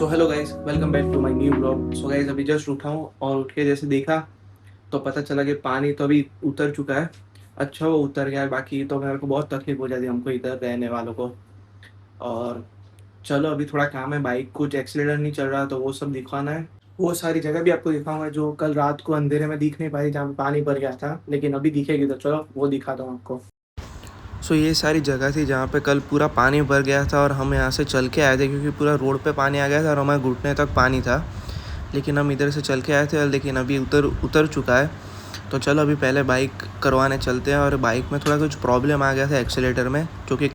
So hello guys, welcome back to my new blog. So guys, अभी just उठा हूँ और उठ के जैसे देखा तो पता चला कि पानी तो अभी उतर चुका है। अच्छा वो उतर गया है, बाकी तो मेरे को बहुत तकलीफ हो जाती है हमको इधर रहने वालों को। और चलो अभी थोड़ा काम है, बाइक कुछ एक्सीलेटर नहीं चल रहा तो वो सब दिखवाना है। वो सारी जगह भी आपको दिखाऊंगा जो कल रात को अंधेरे में दिख नहीं पाई, जहाँ पे पानी भर गया था, लेकिन अभी दिखेगी तो चलो वो दिखाता हूँ आपको। सो ये सारी जगह थी जहाँ पे कल पूरा पानी भर गया था और हम यहाँ से चल के आए थे क्योंकि पूरा रोड पे पानी आ गया था और हमारे घुटने तक पानी था। लेकिन हम इधर से चल के आए थे, लेकिन अभी उतर उतर चुका है। तो चलो अभी पहले बाइक करवाने चलते हैं। और बाइक में थोड़ा कुछ प्रॉब्लम आ गया था एक्सीलेटर में, जो कि